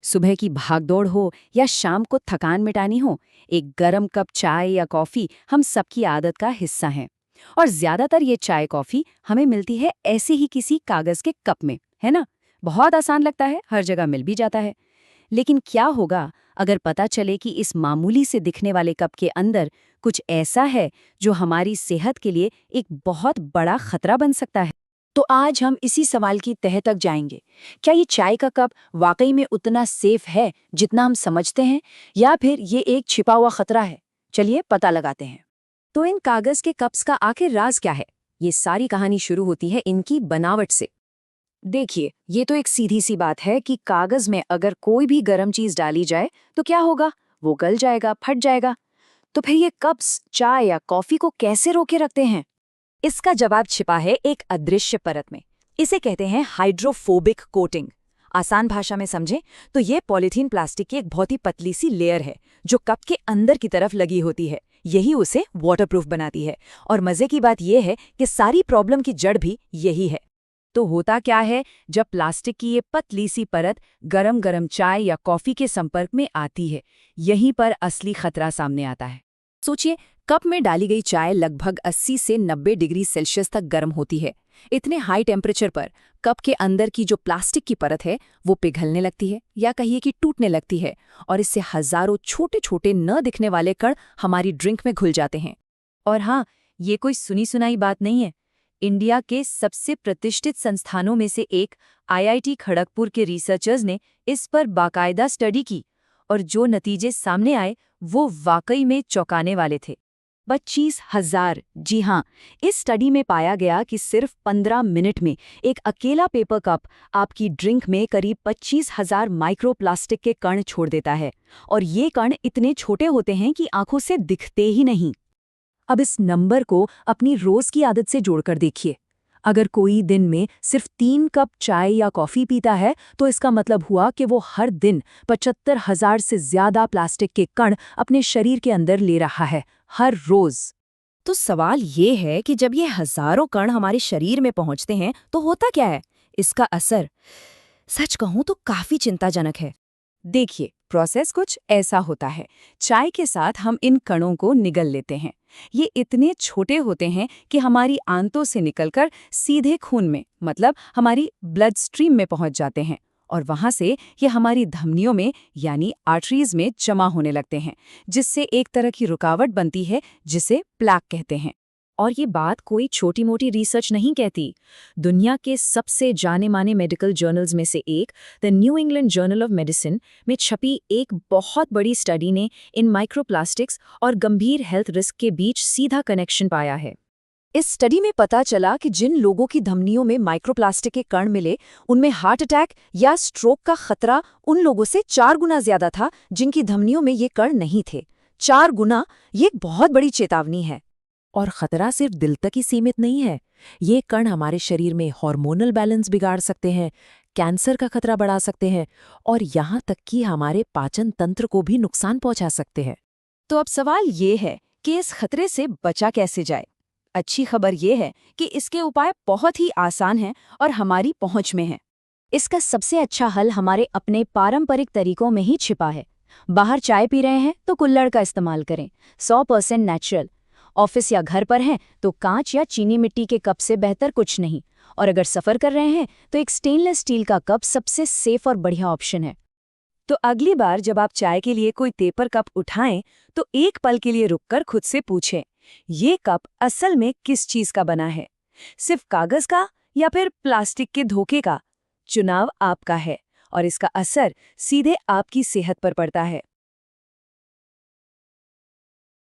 सुबह की भागदौड़ हो या शाम को थकान मिटानी हो, एक गरम कप चाय या कॉफी हम सबकी आदत का हिस्सा है। और ज्यादातर ये चाय कॉफी हमें मिलती है ऐसे ही किसी कागज के कप में, है ना? बहुत आसान लगता है, हर जगह मिल भी जाता है। लेकिन क्या होगा अगर पता चले कि इस मामूली से दिखने वाले कप के अंदर कुछ ऐसा है जो हमारी सेहत के लिए एक बहुत बड़ा खतरा बन सकता है? तो आज हम इसी सवाल की तह तक जाएंगे। क्या ये चाय का कप वाकई में उतना सेफ है जितना हम समझते हैं, या फिर ये एक छिपा हुआ खतरा है? चलिए पता लगाते हैं। तो इन कागज के कप्स का आखिर राज क्या है? ये सारी कहानी शुरू होती है इनकी बनावट से। देखिए, ये तो एक सीधी सी बात है कि कागज में अगर कोई भी गर्म चीज डाली जाए तो क्या होगा? वो गल जाएगा, फट जाएगा। तो फिर ये कप्स चाय या कॉफी को कैसे रोके रखते हैं? इसका जवाब छिपा है एक अदृश्य परत में। इसे कहते हैं हाइड्रोफोबिक कोटिंग। आसान भाषा में समझें तो ये पॉलीथीन प्लास्टिक की एक बहुत ही पतली सी लेयर है जो कप के अंदर की तरफ लगी होती है। यही उसे वाटरप्रूफ बनाती है। और मजे की बात यह है कि सारी प्रॉब्लम की जड़ भी यही है। तो होता क्या है, जब प्लास्टिक की ये पतली सी परत गरम गरम चाय या कॉफी के संपर्क में आती है, यहीं पर असली खतरा सामने आता है। सोचिए, कप में डाली गई चाय लगभग 80 से 90 डिग्री सेल्सियस तक गर्म होती है। इतने हाई टेम्परेचर पर कप के अंदर की जो प्लास्टिक की परत है वो पिघलने लगती है, या कहिए कि टूटने लगती है, और इससे हजारों छोटे छोटे न दिखने वाले कण हमारी ड्रिंक में घुल जाते हैं। और हाँ, ये कोई सुनी सुनाई बात नहीं है। इंडिया के सबसे प्रतिष्ठित संस्थानों में से एक आईआईटी खड़गपुर के रिसर्चर्स ने इस पर बाकायदा स्टडी की, और जो नतीजे सामने आए वो वाकई में चौंकाने वाले थे। 25,000, जी हाँ, इस स्टडी में पाया गया कि सिर्फ 15 मिनट में एक अकेला पेपर कप आपकी ड्रिंक में करीब 25,000 माइक्रोप्लास्टिक के कण छोड़ देता है। और ये कण इतने छोटे होते हैं कि आंखों से दिखते ही नहीं। अब इस नंबर को अपनी रोज की आदत से जोड़कर देखिए। अगर कोई दिन में सिर्फ 3 कप चाय या कॉफी पीता है तो इसका मतलब हुआ कि वो हर दिन 75,000 से ज्यादा प्लास्टिक के कण अपने शरीर के अंदर ले रहा है, हर रोज। तो सवाल ये है कि जब ये हजारों कण हमारे शरीर में पहुंचते हैं तो होता क्या है? इसका असर, सच कहूं तो काफी चिंताजनक है। देखिए, प्रोसेस कुछ ऐसा होता है। चाय के साथ हम इन कणों को निगल लेते हैं। ये इतने छोटे होते हैं कि हमारी आंतों से निकलकर सीधे खून में, मतलब हमारी ब्लड स्ट्रीम में पहुंच जाते हैं, और वहां से ये हमारी धमनियों में यानी आर्टरीज में जमा होने लगते हैं, जिससे एक तरह की रुकावट बनती है जिसे प्लेक कहते हैं। और ये बात कोई छोटी मोटी रिसर्च नहीं कहती। दुनिया के सबसे जाने माने मेडिकल जर्नल्स में से एक the new England journal of medicine में छपी एक बहुत बड़ी स्टडी ने इन माइक्रोप्लास्टिक्स और गंभीर हेल्थ रिस्क के बीच सीधा कनेक्शन पाया है। इस स्टडी में पता चला कि जिन लोगों की धमनियों में माइक्रोप्लास्टिक के कण मिले, उनमें हार्ट अटैक या स्ट्रोक का खतरा उन लोगों से 4 गुना ज्यादा था जिनकी धमनियों में ये कण नहीं थे। 4 गुना, ये एक बहुत बड़ी चेतावनी है। और खतरा सिर्फ दिल तक ही सीमित नहीं है। ये कण हमारे शरीर में हार्मोनल बैलेंस बिगाड़ सकते हैं, कैंसर का खतरा बढ़ा सकते हैं, और यहाँ तक कि हमारे पाचन तंत्र को भी नुकसान पहुंचा सकते हैं। तो अब सवाल ये है कि इस खतरे से बचा कैसे जाए? अच्छी खबर ये है कि इसके उपाय बहुत ही आसान हैं और हमारी पहुंच में हैं। इसका सबसे अच्छा हल हमारे अपने पारंपरिक तरीकों में ही छिपा है। बाहर चाय पी रहे हैं तो कुल्हड़ का इस्तेमाल करें, 100% नेचुरल। ऑफिस या घर पर हैं तो कांच या चीनी मिट्टी के कप से बेहतर कुछ नहीं। और अगर सफर कर रहे हैं तो एक स्टेनलेस स्टील का कप सबसे सेफ और बढ़िया ऑप्शन है। तो अगली बार जब आप चाय के लिए कोई पेपर कप उठाएं तो एक पल के लिए रुककर खुद से पूछें, ये कप असल में किस चीज का बना है? सिर्फ कागज का या फिर प्लास्टिक के धोखे का? चुनाव आपका है, और इसका असर सीधे आपकी सेहत पर पड़ता है।